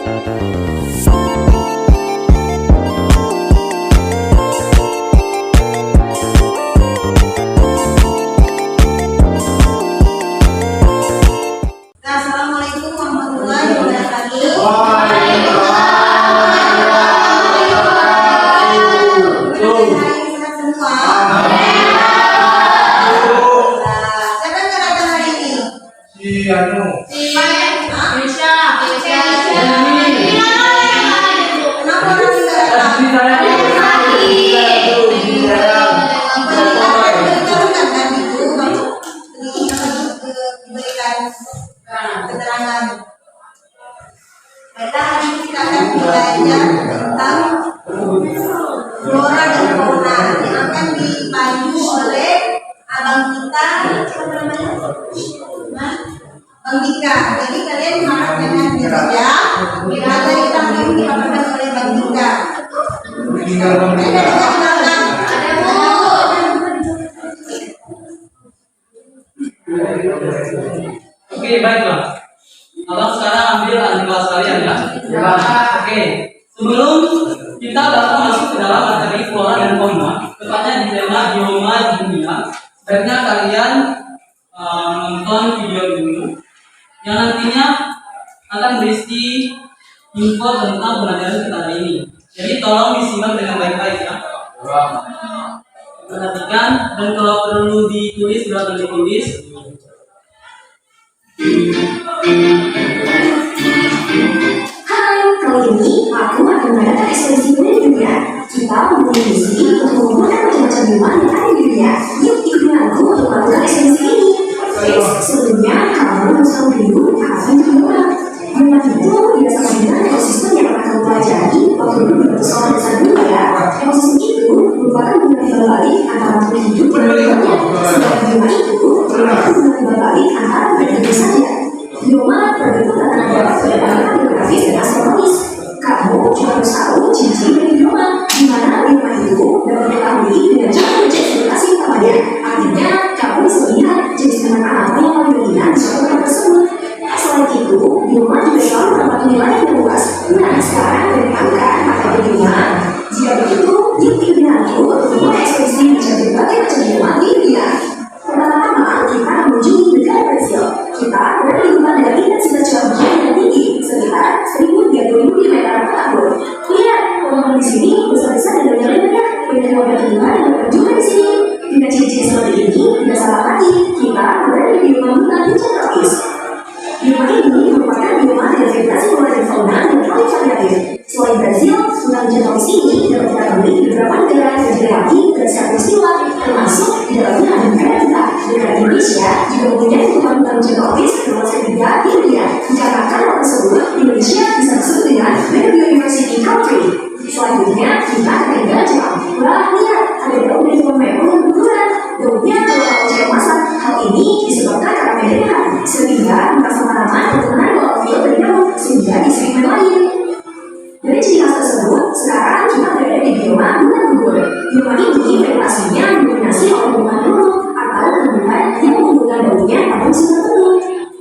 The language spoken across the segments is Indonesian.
Assalamualaikum warahmatullahi wabarakatuh. Siapa yang datang hari ini? Kenapa orang tidak datang? Diberikan keterangan. Baiklah, hari ini kita akan belajar tentang flora dan fauna yang akan dipandu oleh abang kita, siapa namanya? Bang Dika. Jadi kalian harap jangan saja. Materi kita hari ini dipaparkan oleh Bang Dika. Oke, baiklah. Abang sekarang ambil adik kelas kalian ya. Oke. Sebelum kita dapat masuk ke dalam materi flora dan fauna, tepatnya di tema bioma di dunia, sebaiknya kalian menonton video dulu yang nantinya akan berisi info tentang pelajaran kita hari ini. Jadi tolong disimak dengan baik-baik ya. Perhatikan, dan kalau perlu ditulis silakan ditulis. Hai, kali ini aku akan mengadakan ekspedisi di dunia. Kita mempunyai misi untuk mengumpulkan macam-macam bioma yang ada di dunia. Yuk ikuti aku untuk melakukan ekspedisi ini. Sebelumnya, kamu harus tahu dulu apa itu bioma. Bioma itu berdasarkan dengan ekosistem yang pernah kamu pelajari waktu dulu di persoalan dasar dulu ya. Ekosistem itu merupakan hubungan timbal balik antara makhluk hidup dan lingkungannya. Sedangkan bioma itu merupakan hubungan timbal balik antara mereka saja. Bioma berbentuk tatanan daerah berdasarkan geografis dan astronomis. Kamu juga harus tahu ciri-ciri dari bioma, di mana bioma itu dapat diketahui dengan cara mengecek vegetasi utamanya. Artinya, kamu bisa melihat jenis tanaman apa yang paling dominan di suatu tempat tersebut. Selain itu, bioma juga selalu mendapat penilaian yang luas. Nah, sekarang dari kan apa itu bioma? Jika begitu, yuk ikuti aku untuk memulai ekspedisi mencari berbagai macam bioma di dunia. Pertama-tama, kita mengunjungi negara Brazil. Kita berada di lingkungan dengan intensitas curah hujan yang tinggi, sekitar 1030 mm per tahun. Lihat, pohon di sini besar-besar dan lebar-lebar. Banyak warga tumbuhan yang berkunjung di sini. Dengan ciri-ciri seperti ini, tidak salah lagi, kita berada di bioma hutan hujan tropis. Bioma ini merupakan bioma dengan vegetasi flora dan fauna yang paling variatif. Selain Brazil, hutan hujan tropis ini dapat kita temui di beberapa negara yang dilewati dan secara peristiwa, termasuk di dalamnya ada negara kita. Negara Indonesia juga mempunyai hutan hujan tropis terluas ketiga di dunia. Dikarenakan hal tersebut, Indonesia bisa disebut dengan biodiversity country. Selanjutnya, kita akan tinggal Jepang. Wah, lihat, ada daun dari pohon memo yang berguguran. Daunnya terlalu cair masak. Hal ini disebabkan karena medan sehingga merasa tanaman berkenan klorofil dari daun sehingga disering main lain. Dari ciri khas tersebut, sekarang kita berada di bioma gunung gugur. Bioma ini vegetasinya didominasi oleh tumbuhan lulu atau tumbuhan yang membutuhkan daunnya pada musim tertentu.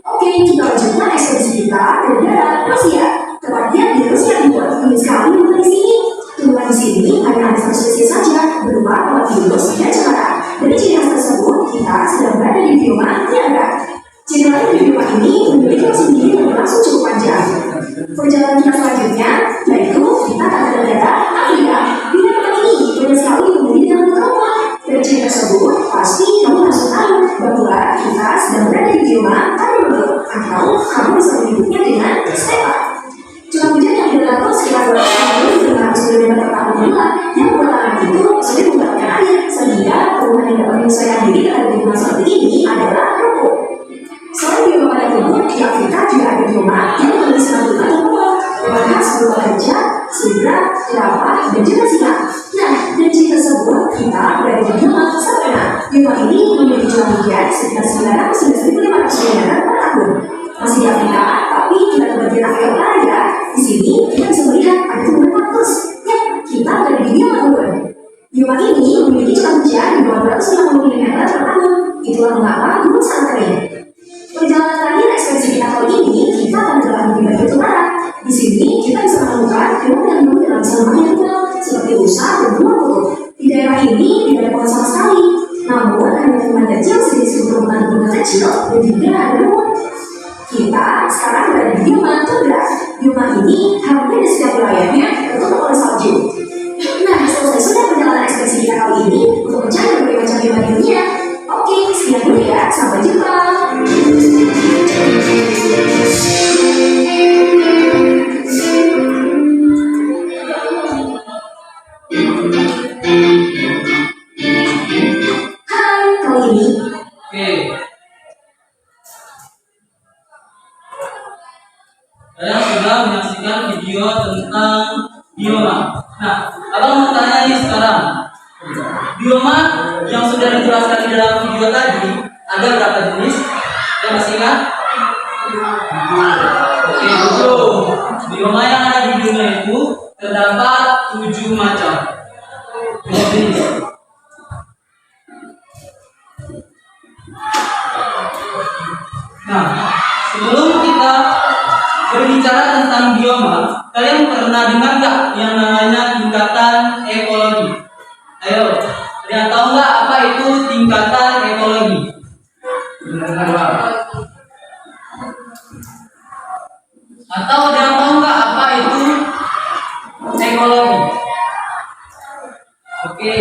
Oke, kita lanjutkan ekspedisi kita ke negara Rusia. Tepatnya di Rusia Timur, ini sekali tumbuhan di sini. Tumbuhan di sini hanya ada satu spesies saja, berupa pohon pinus dan cemara. Dari ciri khas tersebut, kita sedang berada di bioma Niagara. Ciri lain di bioma ini memiliki musim dingin yang berlangsung cukup panjang. Perjalanan kita selanjutnya, yaitu kita akan ke negara Afrika. Di negara ini banyak sekali penghuni dengan trauma. Dari ciri tersebut, pasti kamu harus tahu bahwa kita sedang berada di bioma Tarimur, atau kamu bisa menyebutnya dengan stepa. Curah hujan yang berlaku sekitar 250 mm per tahun pula, yang membuat itu sulit mendapatkan air, sehingga tumbuhan yang dapat menyesuaikan diri terhadap lingkungan seperti ini adalah rumput. Selain bioma pada timur, di Afrika juga ada bioma yang memiliki senaturan tumbuhan, bahkan berupa gajah, zebra, jerapah, dan juga singa. Nah, dari ciri tersebut, kita berada di bioma savana. Bioma ini memiliki curah hujan sekitar 900 hingga 1.500 mm per tahun. Masih di Afrika, tapi kita ke bagian Afrika Utara ya. Di sini kita bisa melihat ada tumbuhan kaktus. Ya, kita berada di bioma gurun. Bioma ini memiliki curah hujan di bawah 250 mm per tahun. Itulah mengapa gurun sangat kering. Perjalanan terakhir ekspedisi kita kali ini, kita akan berlalu di bagian utara. Di sini ini harusnya sudah wilayahnya tertutup oleh salju. Nah, selesai sudah perjalanan ekspedisi kita kali ini untuk mencari berbagai macam bioma di dunia. Oke, sekian dulu ya. Sampai jumpa. Hai, kali ini Oke. Kalian sudah menyaksikan video tentang bioma. Nah, abang mau tanya nih sekarang. Bioma yang sudah dijelaskan di dalam video tadi ada berapa jenis? Ada masih ingat? Oke, betul. Bioma yang ada di dunia itu terdapat 7 macam. 7 jenis. Nah, sebelum kita berbicara tentang bioma, kalian pernah dengar nggak yang namanya tingkatan ekologi? Ayo, kalian tahu nggak apa itu tingkatan ekologi? Atau kalian tahu nggak apa itu ekologi? Oke,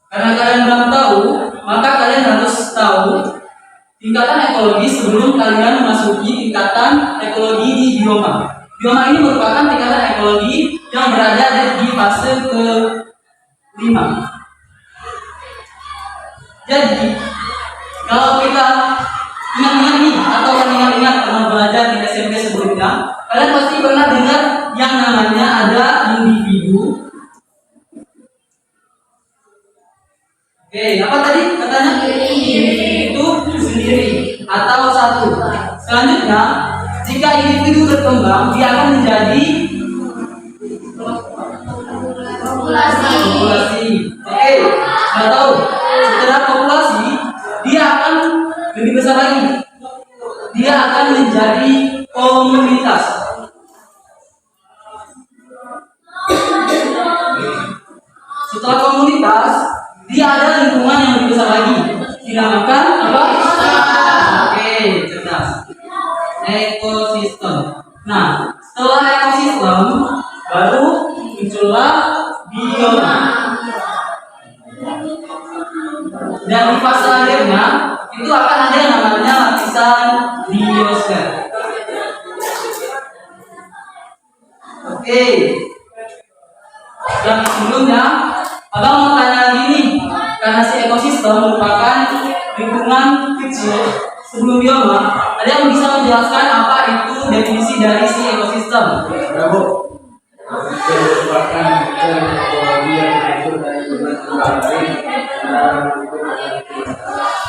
karena kalian belum tahu, maka kalian harus tahu tingkatan ekologi sebelum kalian memasuki tingkatan ekologi di bioma. Bioma ini merupakan tingkatan ekologi yang berada di fase ke-5. Jadi, kalau kita ingat-ingat nih, atau kalian ingat pernah belajar di SMP sebelumnya, kalian pasti pernah dengar yang namanya ada individu. Oke, apa tadi katanya? Individu sendiri atau satu. Selanjutnya, jika individu berkembang, dia akan menjadi populasi. Oke, sudah tahu. Setelah populasi, dia akan lebih besar lagi. Dia akan menjadi komunitas. Setelah komunitas, dia ada lingkungan yang lebih besar lagi. Dinamakan apa? Oke, cerdas. Ekosistem. Nah, setelah ekosistem, baru muncullah bioma. Dan di fase akhirnya itu akan ada yang namanya lapisan biosfer. Oke. Dan sebelumnya, abang mau tanya lagi nih, karena si ekosistem merupakan lingkungan kecil sebelum bioma, ada yang bisa menjelaskan apa itu definisi dari si ekosistem?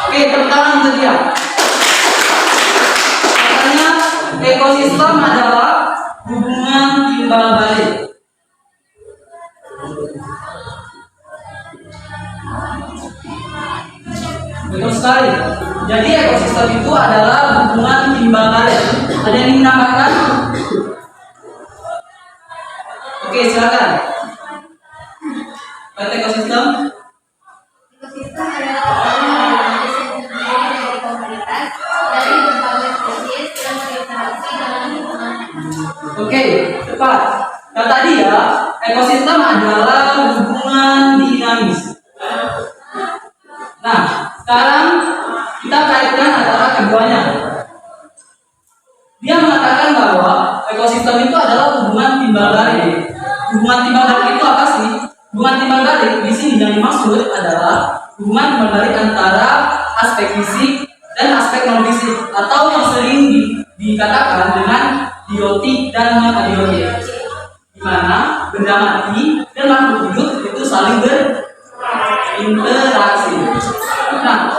Oke, tepuk tangan untuk dia. Katanya ekosistem adalah hubungan timbal balik. Betul sekali. Jadi ekosistem itu adalah hubungan timbal balik. Ada yang ingin menambahkan? Oke, silakan. Pada ekosistem? Ekosistem adalah organisasi yang terdiri dari komunitas dari berbagai spesies yang berinteraksi dalam lingkungan. Oke, tepat. Nah tadi ya, ekosistem adalah hubungan dinamis. Nah, sekarang kita kaitkan antara keduanya. Dia mengatakan bahwa ekosistem itu adalah hubungan timbal balik. Hubungan timbal balik itu apa sih? Hubungan timbal balik di sini yang dimaksud adalah hubungan timbal balik antara aspek fisik dan aspek non fisik, atau yang sering dikatakan dengan biotik dan non abiotik, di mana benda mati dan makhluk hidup itu saling berinteraksi. Nah,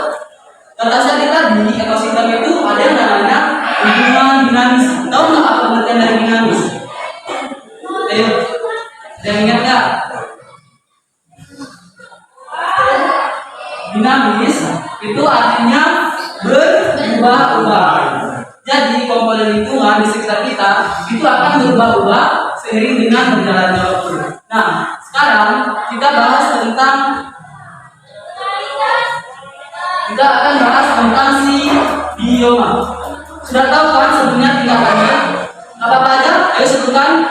kata saya tadi ekosistem itu ada yang namanya hubungan dinamis. Tahu nggak apa pengertian dari dinamis? Ayo, ada yang ingat nggak? Dinamis itu artinya berubah-ubah. Jadi komponen lingkungan di sekitar kita itu akan berubah-ubah seiring dengan berjalannya waktu. Nah, sekarang kita akan bahas tentang si bioma. Sudah tahu kan sebenarnya tingkatannya? Apa aja? sebutkan.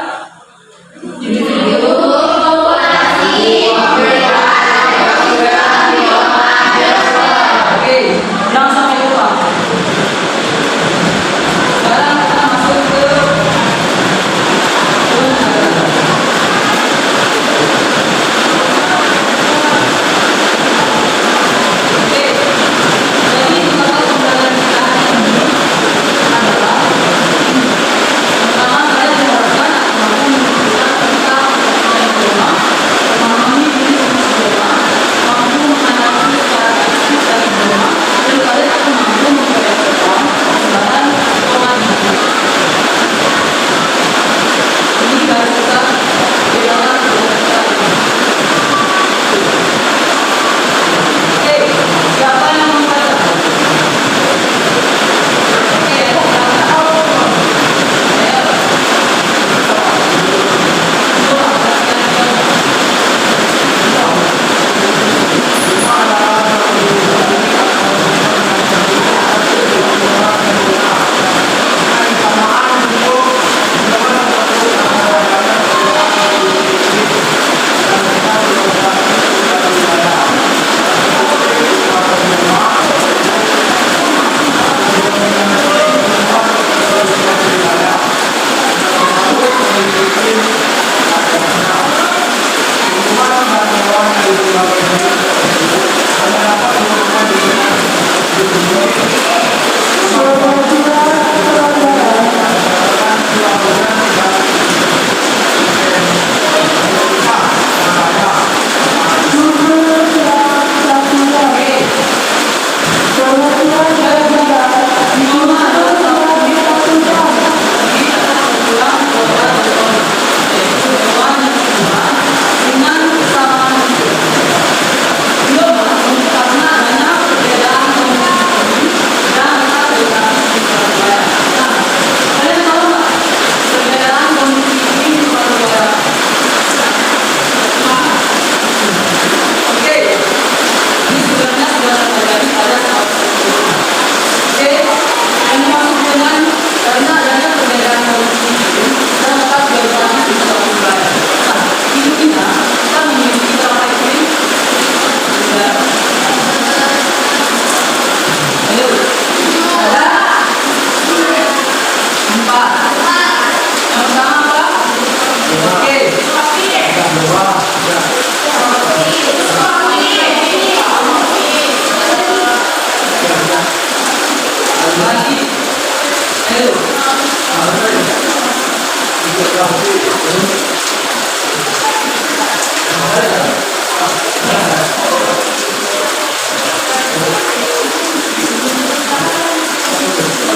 Oke, jangan sampai lupa. Sekarang kita masuk ke Oke, jadi total pembelajaran kita hari ini adalah pertama kalian diharapkan mampu menentukan tentang dan tema, memahami diri secara mampu menganalisis secara kritis dari tema, dan kalian akan mampu memperhatikan gambaran pola hidup. Ini garis besar di dalam pembelajaran kita ini. Oke, siapa yang membaca?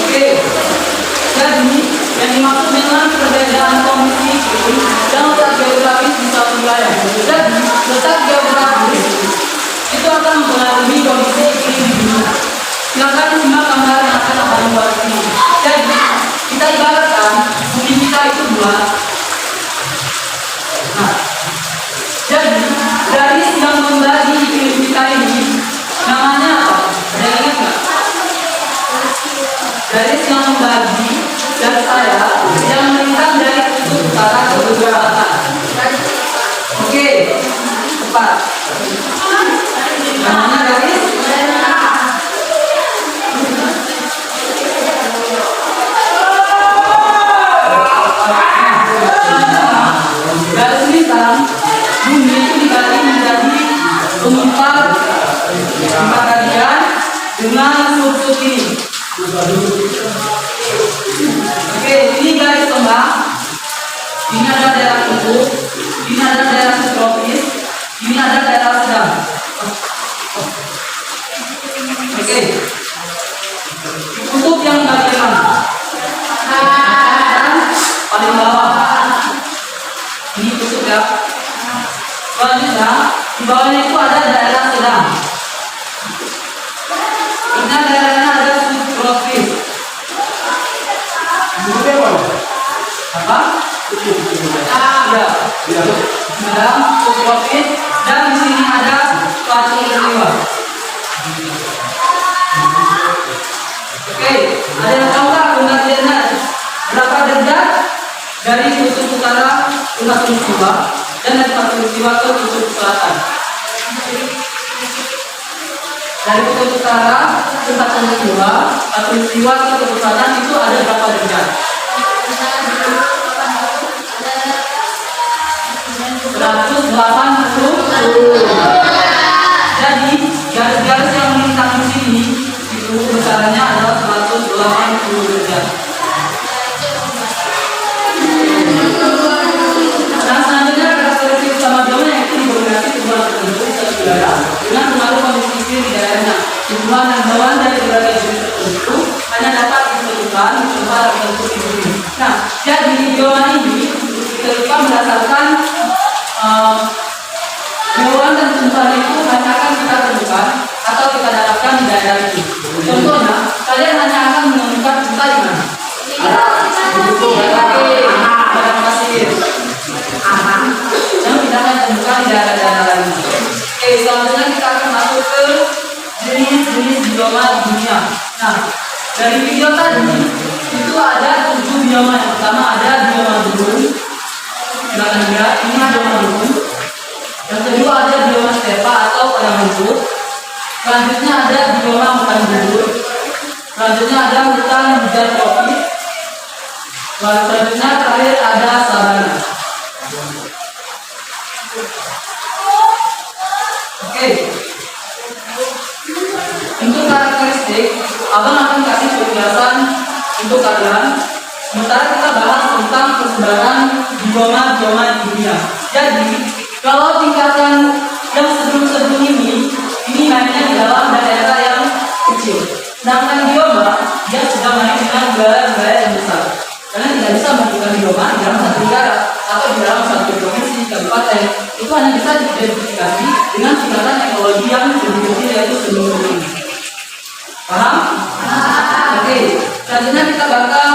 Oke, jadi yang dimaksud dengan perbedaan kondisi iklim dan letak geografis di suatu wilayah. Jadi letak geografis itu akan mempengaruhi kondisi iklim di dunia. Silakan simak gambar yang akan Abang buat ini. Jadi kita ibaratkan bumi kita itu bulat. Nah, jadi garis yang membagi iklim kita ini namanya apa? Ada yang ingat nggak? Garis yang membagi dan saya yang melintang dari kutub utara ke kutub selatan. Oke, cepat. Namanya garis garis lintang bumi itu dibagi menjadi empat bagian dengan sub-sub ini. Oke, ini garis tengah. Ini ada daerah kutub, ini ada daerah subtropis, ini ada daerah sedang. Oke, kutub yang bagian mana? Paling bawah. Ini kutub ya. Selanjutnya, di bawahnya itu ada daerah sedang. Ini daerahnya ada subtropis. Apa? Ya. Sedang subtropis dan di sini ada suatu peristiwa. Oke, ada yang tahu nggak penggantiannya berapa derajat dari tempat peristiwa, dan dari tempat peristiwa ke kutub selatan. Dari kutub utara tempat peristiwa ke kutub selatan itu ada berapa derajat? 180. Jadi garis-garis yang melintang di sini itu besarnya adalah 180 derajat. Nah, selanjutnya karakteristik utama bioma yaitu didominasi tumbuhan tertentu satu daerah dengan pengaruh kondisi iklim di daerahnya. Tumbuhan dan hewan dari berbagai jenis tertentu hanya dapat ditemukan di tempat tertentu di bumi. Nah, jadi bioma ini ditentukan berdasarkan hewan dan tumbuhan itu hanya akan kita temukan atau kita dapatkan di daerah itu. Contohnya, kalian hanya akan menemukan unta di mana? Padang pasir. Yang tidak akan temukan di daerah-daerah lain. Oke, selanjutnya kita akan masuk ke jenis-jenis bioma di dunia. Nah, dari video tadi itu ada 7 bioma. Yang pertama ada bioma gunung. Silakan lihat, ini bioma gunung. Yang kedua ada bioma stepa atau padang rumput. Selanjutnya ada bioma hutan gundul. Selanjutnya ada hutan hujan tropis. Selanjutnya terakhir ada sabana. Oke. Untuk karakteristik, abang akan kasih penjelasan untuk kalian. Sementara kita bahas tentang persebaran bioma-bioma di dunia. Jadi, kalau tingkatan yang sebelum-sebelum ini mainnya di dalam daerah yang kecil. Sedangkan bioma, dia sudah main dengan wilayah yang besar. Karena tidak bisa melakukan bioma di dalam satu negara atau di dalam satu provinsi, kabupaten. Itu hanya bisa diidentifikasi dengan tingkatan ekologi yang lebih kecil, yaitu sebelum-sebelum ini. Paham? Oke. Selanjutnya kita bakal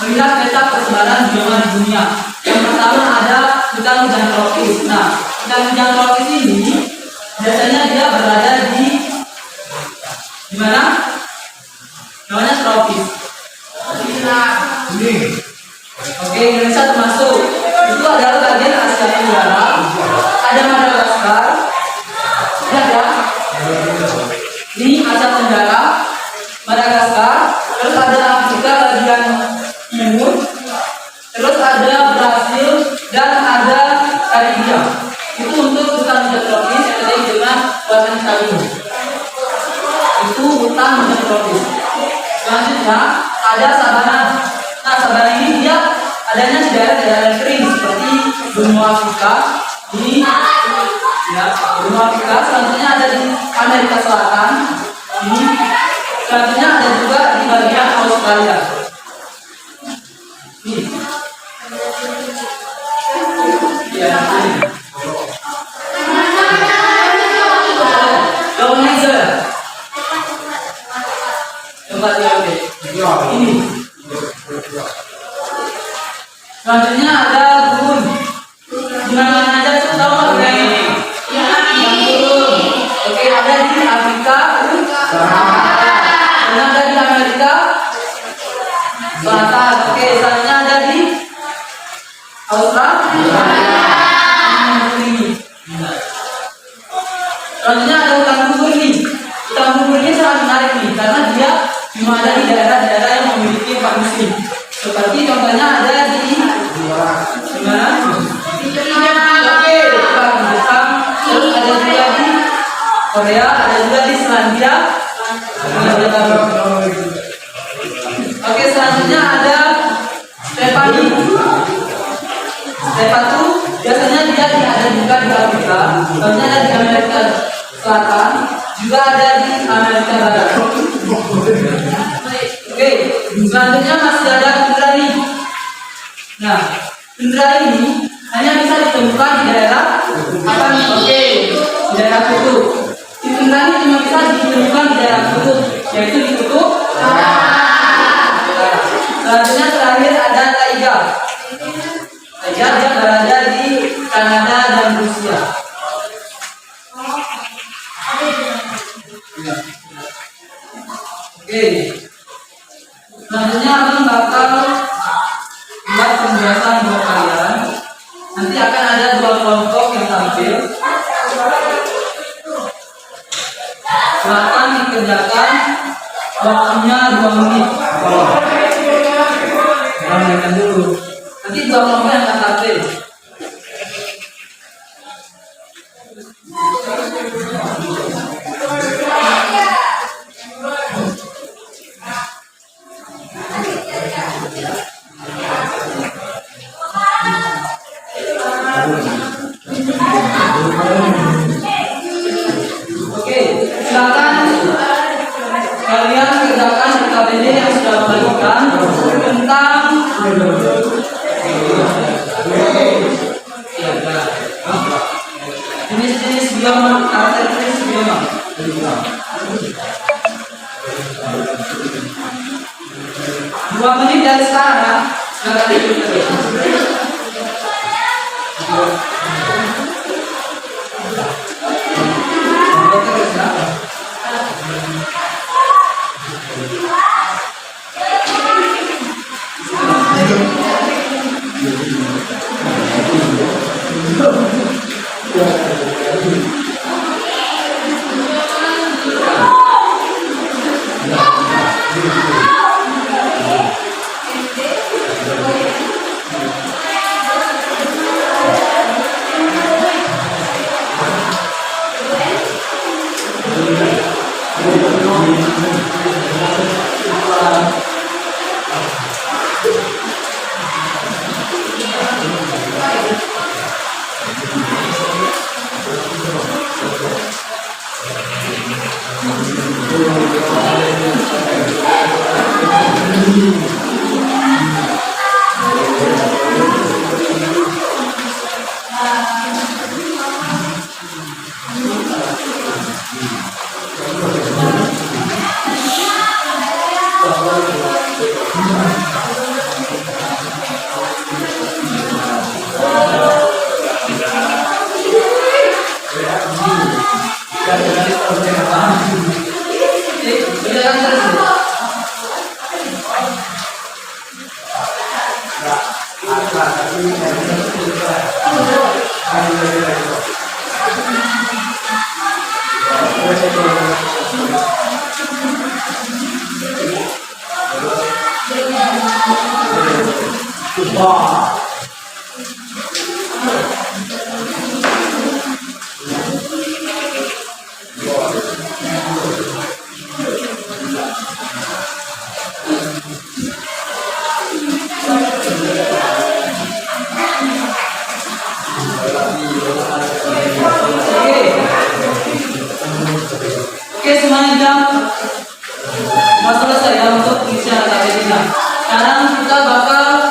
melihat peta persebaran bioma di dunia. Yang pertama ada hutan hujan tropis. Nah, hutan hujan tropis ini biasanya dia berada di mana? Namanya tropis. Oke, Indonesia termasuk. Itu adalah bagian Asia Tenggara. Ada Madagaskar. Ada ini Asia Tenggara, Madagaskar. Terus ada Afrika bagian timur. Terus ada Brasil dan ada Karibia. Itu untuk hutan hujan tropis yang tadi dengan bahan tadi. Itu hutan hujan tropis. Selanjutnya ada sabana. Nah, sabana ini dia adanya di daerah-daerah kering seperti benua Afrika. Ini ya, benua Afrika. Selanjutnya ada di Amerika Selatan. Ini selanjutnya ada juga di bagian Australia. Ini. Ya, ini. Indonesia. Tempat yang ini. Selanjutnya ada gurun. Di mana aja tahu nggak gurun ini? Gurun. Oke, ada di Afrika. Dan ada di Amerika Selatan. Oke, selanjutnya ada di Australia. Selanjutnya ada hutan gugur nih. Hutan gugur ini sangat menarik nih karena dia cuma ada di daerah-daerah yang memiliki empat musim. Seperti contohnya ada di mana? Oke, Jepang. Terus ada juga di Korea, ada juga di Selandia. Oke, selanjutnya ada Stefani. Stepa itu biasanya dia ada juga di Afrika, selanjutnya ada di Amerika Selatan, juga ada di Amerika Barat. Oke, selanjutnya masih ada tundra nih. Nah, tundra ini hanya bisa ditemukan di daerah apa nih? Oke, di daerah kutub. Di tundra ini cuma bisa ditemukan di daerah kutub, yaitu di kutub. Selanjutnya terakhir ada taiga. Taiga dia berada di Kanada dan Rusia. Oke. Selanjutnya abang bakal buat pembahasan buat kalian. Nanti akan ada 2 kelompok yang tampil. Silakan dikerjakan, waktunya 2 menit. Ramaikan dulu. Nanti 2 kelompok yang akan tampil. Oke, silakan kalian kerjakan KBD yang sudah diberikan tentang jenis-jenis bioma, karakteristik bioma. 2 menit dari sekarang ya. Silakan dikerjakan. Oke, semuanya jam selesai ya untuk pengisian KBD-nya. Sekarang kita bakal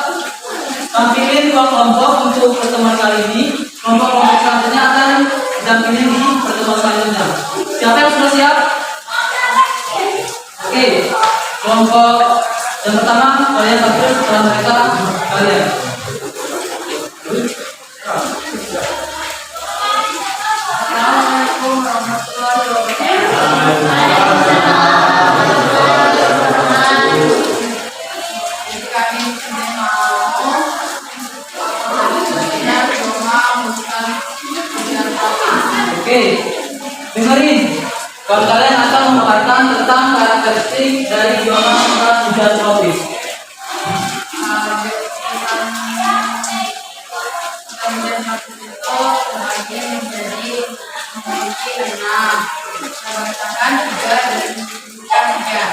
tampilin 2 kelompok untuk pertemuan kali ini. Kelompok-kelompok selanjutnya akan didampingin di pertemuan selanjutnya. Siapa yang sudah siap? Oke, kelompok yang pertama kalian tampil setelah mereka kalian. Assalamualaikum warahmatullahi wabarakatuh. Jadi kami sudah mau Oke, dengerin. Kalau kalian akan memaparkan tentang karakteristik dari bioma tempat hujan tropis. Kemudian menjadi memiliki 6. Berdasarkan 3 dari menunjukkannya.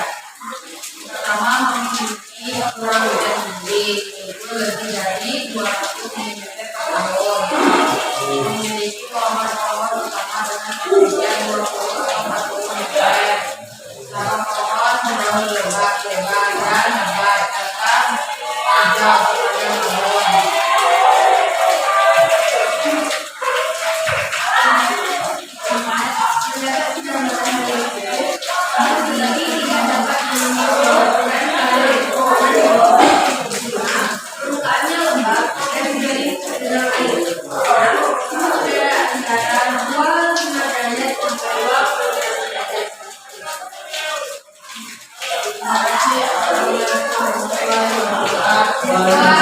Pertama, memiliki curah hujan tinggi, yaitu lebih dari 200 mm per tahun. Memiliki pohon-pohon utama dengan ketinggian 20-40 meter. Beberapa pohon mendaun lebat dan lebat serta hijau sepanjang tahun. Terima kasih.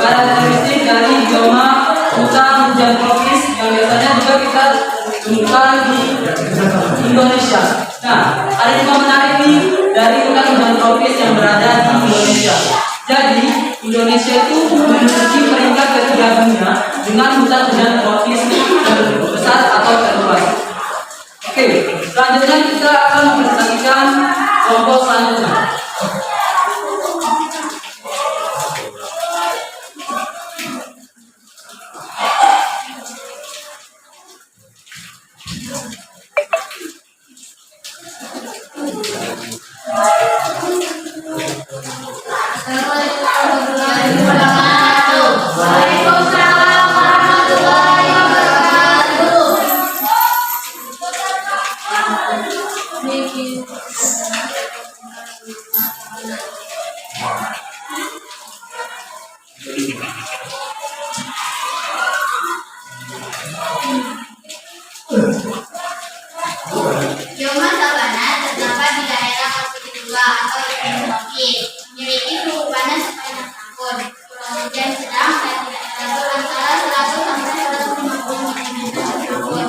karakteristik dari bioma hutan hujan tropis yang biasanya juga kita temukan di Indonesia. Nah, ada juga menarik nih dari hutan hujan tropis yang berada di Indonesia. Jadi, Indonesia itu menduduki peringkat ketiga dunia dengan hutan hujan tropis terbesar atau terluas. Oke, selanjutnya kita akan mempresentasikan kelompok selanjutnya. Waalaikumsalam warahmatullahi wabarakatuh. Bioma sabana terdapat di daerah Katulistiwa atau iklim tropis, memiliki suhu panas sepanjang tahun, curah hujan sedang dan tidak teratur antara 100 sampai 150 mm per tahun.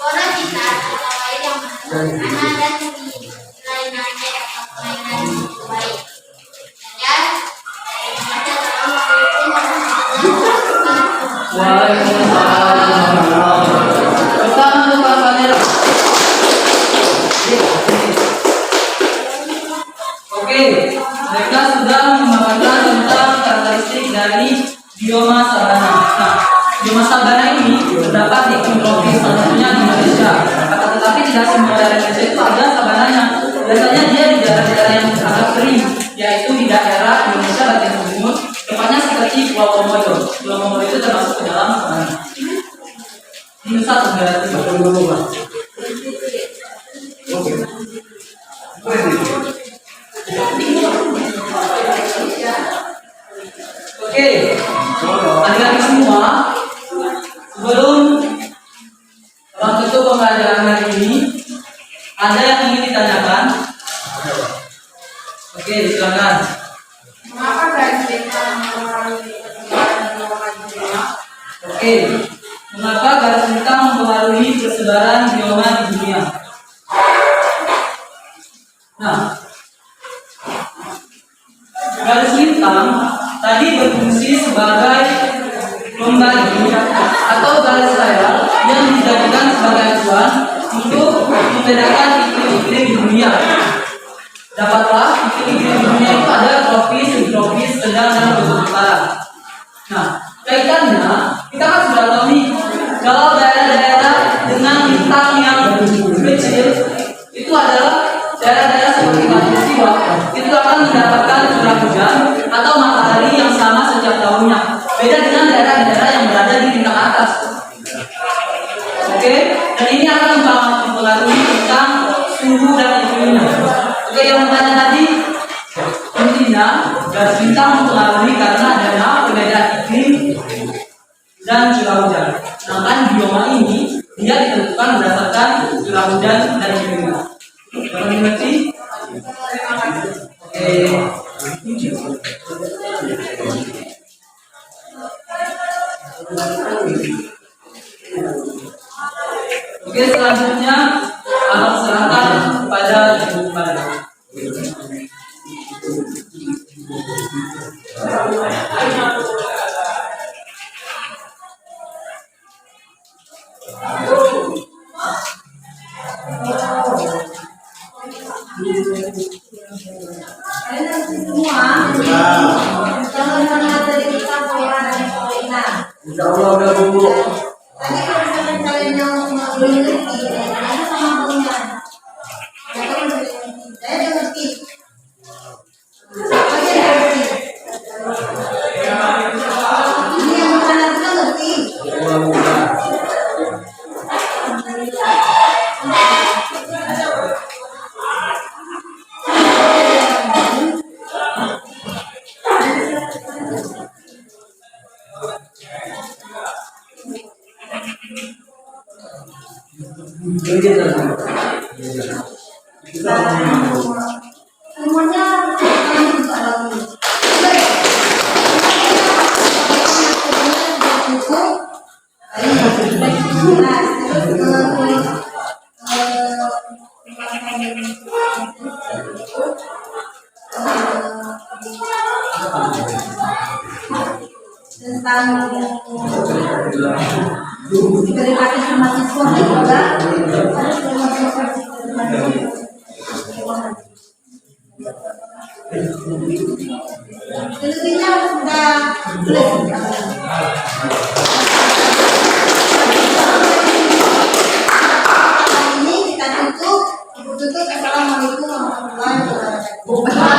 Porositas atau air yang panas dan tinggi, drainase atau pelayanan cukup baik. Dan ada terlalu Oke, mereka sudah memaparkan tentang karakteristik dari bioma sabana. Nah, bioma sabana ini terdapat di iklim tropis, salah satunya di Indonesia. Akan tetapi tidak semua daerah Indonesia itu ada sabananya. Biasanya dia di daerah-daerah yang agak kering, yaitu di daerah Indonesia bagian timur, tepatnya seperti Pulau Komodo. Pulau Komodo itu termasuk ke dalam sabana. Di Nusa Tenggara Timur. Oke, adik-adik semua, sebelum tutup pembelajaran hari ini, ada yang ingin ditanyakan? Oke, silakan. Mengapa garis bintang mempengaruhi persebaran bioma di dunia? Oke, mengapa garis bintang mempengaruhi persebaran bioma di dunia? Nah, garis bintang tadi berfungsi sebagai pembagi atau garis raya yang dijadikan sebagai acuan untuk membedakan iklim-iklim di dunia. Dapatlah iklim-iklim di dunia itu ada tropis, subtropis, sedang dan kutub utara. Nah, kaitannya kita kan sudah tahu nih kalau daerah-daerah dengan bintang yang kecil itu adalah daerah-daerah seperti Katulistiwa itu akan mendapatkan curah hujan atau matahari yang sama setiap tahunnya. Beda dengan daerah-daerah yang berada di bintang atas. Oke, dan ini akan mempengaruhi tentang suhu dan iklimnya. Oke, yang bertanya tadi intinya garis bintang mempengaruhi karena adanya perbedaan iklim dan curah hujan. Sedangkan bioma ini dia ditentukan berdasarkan curah hujan dan iklimnya. Yang mengerti? Oke. Oke, selanjutnya akan serahkan kepada Ibu Pada. Kalian semua jangan mengajar kita pola dan pola. Insya Allah udah Bu. Tadi kalau misalkan kalian yang belum ngerti, ada sama punya. Saya udah ngerti. Oke, ngerti. Ini yang bukan kita ngerti. Semuanya untuk alam. tentang perilaku mahasiswa dan juga selebihnya sudah tulis. Ini kita tutup. Assalamualaikum warahmatullahi wabarakatuh.